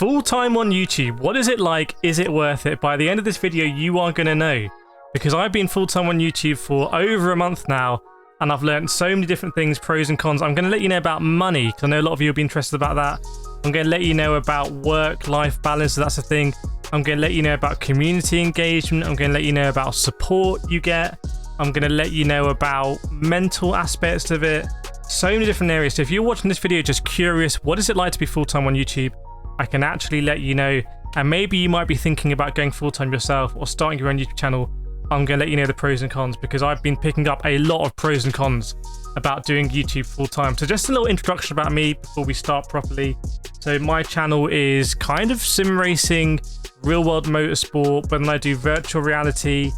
Full-time on YouTube, what is it like? Is it worth it? By the end of this video, you are going to know. Because I've been full-time on YouTube for over a month now, and I've learned so many different things, pros and cons. I'm going to let you know about money, because I know a lot of you will be interested about that. I'm going to let you know about work-life balance, so that's a thing. I'm going to let you know about community engagement. I'm going to let you know about support you get. I'm going to let you know about mental aspects of it. So many different areas. So if you're watching this video just curious, what is it like to be full-time on YouTube? I can actually let you know. And maybe you might be thinking about going full-time yourself or starting your own YouTube channel. I'm going to let you know the pros and cons, because I've been picking up a lot of pros and cons about doing YouTube full-time. So just a little introduction about me before we start properly. So my channel is kind of sim racing, real-world motorsport, but then I do virtual reality.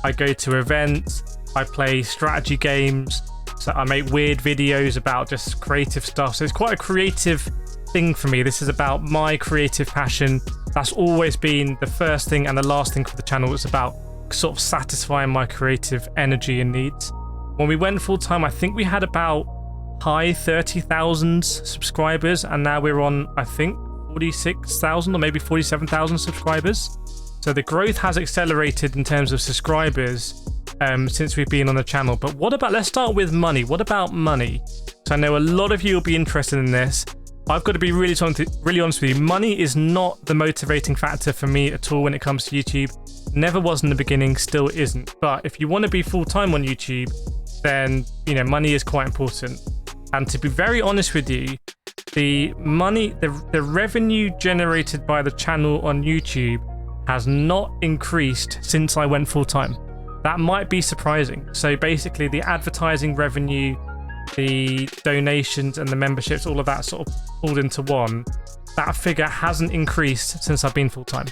I go to events. I play strategy games. So I make weird videos about just creative stuff. So it's quite a creative thing for me. This is about my creative passion. That's always been the first thing and the last thing for the channel. It's about sort of satisfying my creative energy and needs. When we went full time, I think we had about high 30,000 subscribers, and now we're on, I think, 46,000 or maybe 47,000 subscribers. So the growth has accelerated in terms of subscribers since we've been on the channel. But what about, let's start with money. What about money? So I know a lot of you will be interested in this. I've got to be really honest with you. Money is not the motivating factor for me at all when it comes to YouTube. Never was in the beginning, still isn't. But if you want to be full-time on YouTube, then, you know, money is quite important. And to be very honest with you, the revenue generated by the channel on YouTube has not increased since I went full-time. That might be surprising. So basically the advertising revenue, the donations and the memberships, all of that sort of pulled into one, that figure hasn't increased since I've been full-time.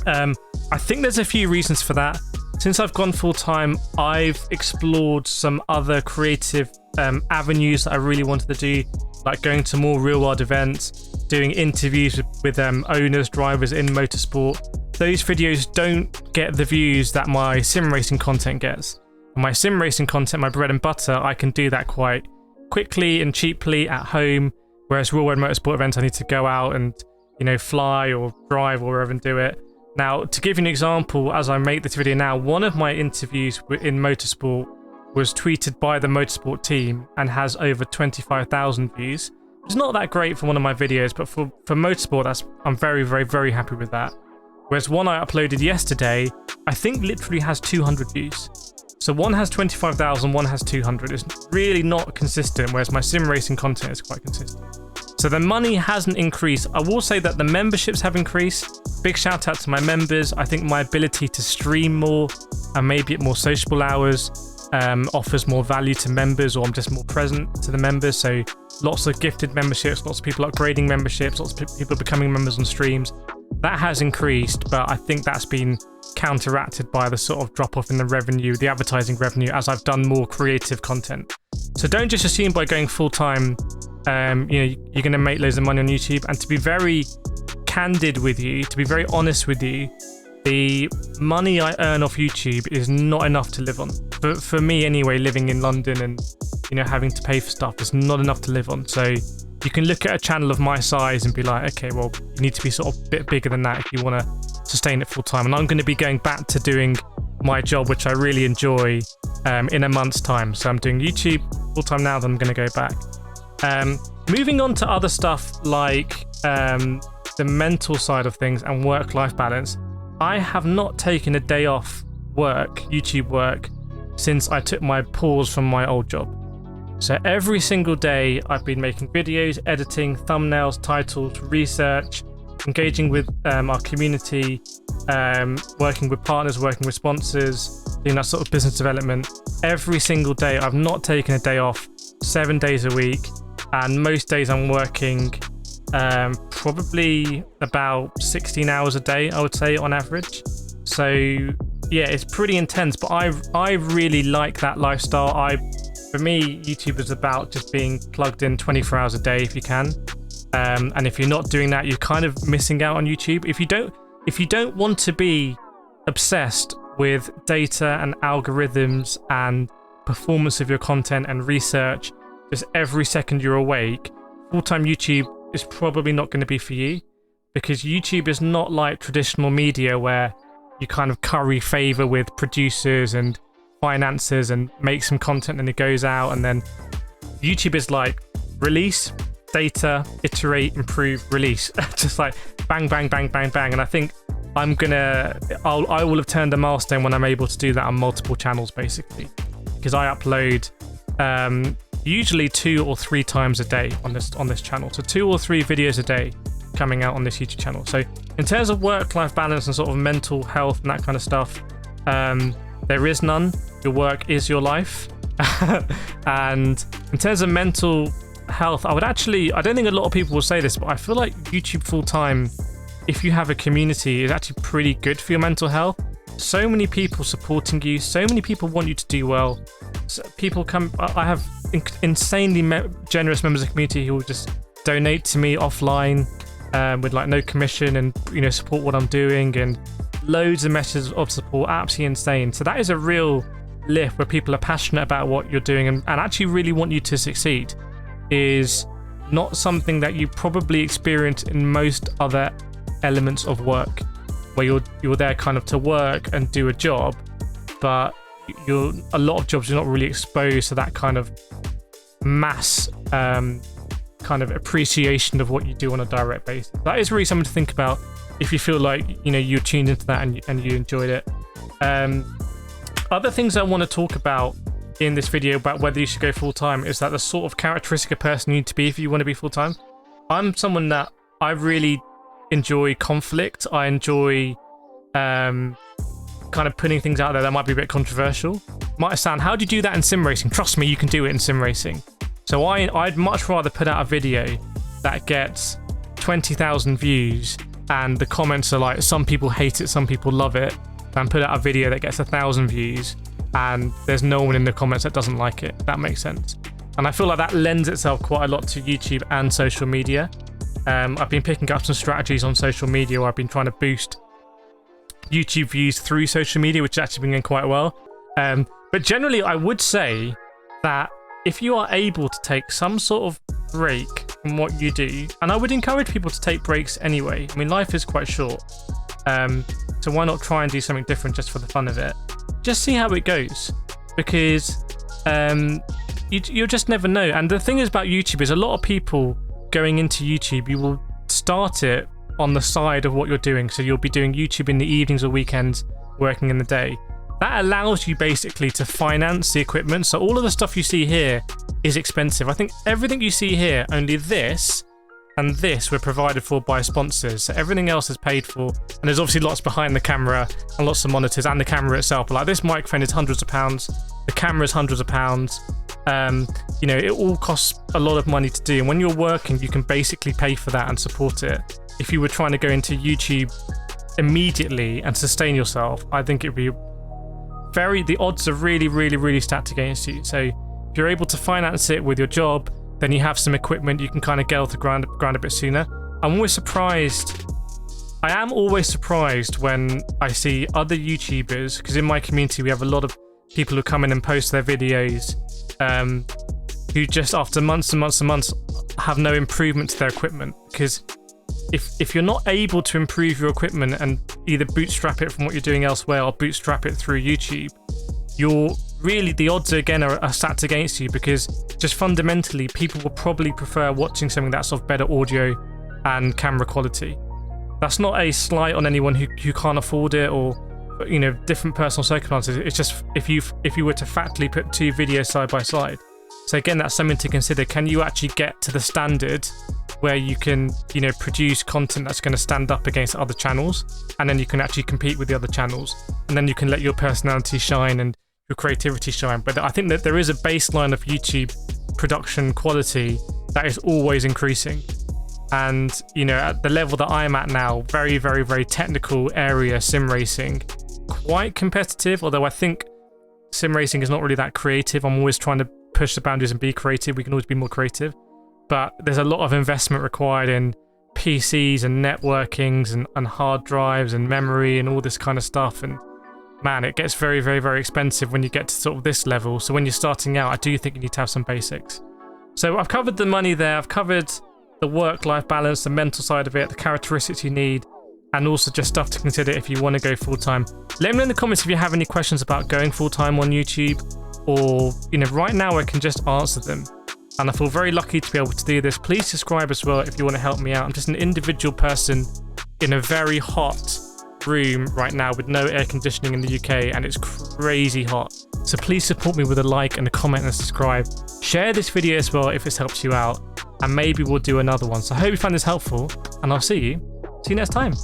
I think there's a few reasons for that. Since I've gone full-time, I've explored some other creative avenues that I really wanted to do, like going to more real-world events, doing interviews with owners, drivers in motorsport. Those videos don't get the views that my sim racing content gets. My sim racing content, my bread and butter, I can do that quite quickly and cheaply at home, whereas real-world motorsport events, I need to go out and, you know, fly or drive or wherever and do it. Now, to give you an example, as I make this video now, one of my interviews in motorsport was tweeted by the motorsport team and has over 25,000 views. It's not that great for one of my videos, but for motorsport, I'm very, very, very happy with that. Whereas one I uploaded yesterday, I think literally has 200 views. So one has 25,000, one has 200. It's really not consistent, whereas my sim racing content is quite consistent. So the money hasn't increased. I will say that the memberships have increased. Big shout out to my members. I think my ability to stream more and maybe at more sociable hours offers more value to members, or I'm just more present to the members. So lots of gifted memberships, lots of people upgrading memberships, lots of people becoming members on streams. That has increased, but I think that's been counteracted by the sort of drop off in the revenue, the advertising revenue, as I've done more creative content. So don't just assume by going full time, you're going to make loads of money on YouTube. And to be very candid with you, to be very honest with you, the money I earn off YouTube is not enough to live on. But for me anyway, living in London and, you know, having to pay for stuff is not enough to live on. So you can look at a channel of my size and be like, okay, well, you need to be sort of a bit bigger than that if you want to sustain it full time. And I'm going to be going back to doing my job, which I really enjoy, in a month's time. So I'm doing YouTube full time now, then I'm going to go back. Moving on to other stuff like the mental side of things and work-life balance. I have not taken a day off work, YouTube work, since I took my pause from my old job. So every single day I've been making videos, editing, thumbnails, titles, research, engaging with our community, working with partners, working with sponsors, doing that sort of business development. Every single day I've not taken a day off, 7 days a week, and most days I'm working probably about 16 hours a day, I would say, on average. So yeah, it's pretty intense, but I really like that lifestyle. For me, YouTube is about just being plugged in 24 hours a day if you can. And if you're not doing that, you're kind of missing out on YouTube. If you don't want to be obsessed with data and algorithms and performance of your content and research just every second you're awake, full-time YouTube is probably not going to be for you. because YouTube is not like traditional media where you kind of curry favor with producers and finances and make some content and it goes out, and then YouTube is like release, data, iterate, improve, release. Just like bang, bang, bang, bang, bang. And I think I will have turned a milestone when I'm able to do that on multiple channels, basically, because I upload usually 2 or 3 times a day on this channel. So 2 or 3 videos a day coming out on this YouTube channel. So in terms of work-life balance and sort of mental health and that kind of stuff, there is none. Your work is your life. And in terms of mental health, I don't think a lot of people will say this, but I feel like YouTube full-time, if you have a community, is actually pretty good for your mental health. So many people supporting you, so many people want you to do well. So I have insanely generous members of the community who will just donate to me offline with like no commission, and support what I'm doing, and loads of messages of support. Absolutely insane. So that is a real lift where people are passionate about what you're doing and actually really want you to succeed. Is not something that you probably experience in most other elements of work, where you're there kind of to work and do a job, but a lot of jobs you're not really exposed to that kind of mass kind of appreciation of what you do on a direct basis. That is really something to think about if you feel like you're tuned into that and you enjoyed it. Other things I want to talk about in this video about whether you should go full-time is that the sort of characteristic of person you need to be if you want to be full-time. I'm someone that I really enjoy conflict. I enjoy kind of putting things out there that might be a bit controversial. Might sound, how do you do that in sim racing? Trust me, you can do it in sim racing. So I'd much rather put out a video that gets 20,000 views and the comments are like, some people hate it, some people love it, than put out a video that gets 1,000 views and there's no one in the comments that doesn't like it. That makes sense. And I feel like that lends itself quite a lot to YouTube and social media. I've been picking up some strategies on social media where I've been trying to boost YouTube views through social media, which has actually been going quite well. But generally, I would say that if you are able to take some sort of break from what you do, and I would encourage people to take breaks anyway. I mean, life is quite short. So why not try and do something different just for the fun of it? Just see how it goes, because you'll just never know. And the thing is about YouTube is a lot of people going into YouTube, you will start it on the side of what you're doing. So you'll be doing YouTube in the evenings or weekends, working in the day. That allows you basically to finance the equipment. So all of the stuff you see here is expensive. I think everything you see here, only this and this were provided for by sponsors. So everything else is paid for. And there's obviously lots behind the camera and lots of monitors and the camera itself. But like this microphone is hundreds of pounds. The camera is hundreds of pounds. It all costs a lot of money to do. And when you're working, you can basically pay for that and support it. If you were trying to go into YouTube immediately and sustain yourself, I think it'd be the odds are really, really, really stacked against you. So if you're able to finance it with your job, then you have some equipment, you can kind of get off the ground a bit sooner. I am always surprised when I see other YouTubers, because in my community we have a lot of people who come in and post their videos who just after months and months and months have no improvement to their equipment. Because if you're not able to improve your equipment and either bootstrap it from what you're doing elsewhere or bootstrap it through YouTube, the odds again are stacked against you, because just fundamentally people will probably prefer watching something that's of better audio and camera quality. That's not a slight on anyone who can't afford it or different personal circumstances. It's just if you were to factually put 2 videos side by side. So again, that's something to consider. Can you actually get to the standard where you can produce content that's going to stand up against other channels, and then you can actually compete with the other channels, and then you can let your personality shine and your creativity shine. But I think that there is a baseline of YouTube production quality that is always increasing. And at the level that I'm at now, very, very, very technical area sim racing, quite competitive, although I think sim racing is not really that creative. I'm always trying to push the boundaries and be creative. We can always be more creative, but there's a lot of investment required in PCs and networkings and hard drives and memory and all this kind of stuff. And man, it gets very, very, very expensive when you get to sort of this level. So when you're starting out, I do think you need to have some basics. So I've covered the money there. I've covered the work-life balance, the mental side of it, the characteristics you need, and also just stuff to consider if you want to go full-time. Let me know in the comments if you have any questions about going full-time on YouTube, or, you know, right now I can just answer them. And I feel very lucky to be able to do this. Please subscribe as well if you want to help me out. I'm just an individual person in a very hot room right now with no air conditioning in the UK, and it's crazy hot. So please support me with a like and a comment and subscribe. Share this video as well if it's helped you out, and maybe we'll do another one. So I hope you found this helpful, and I'll see you next time.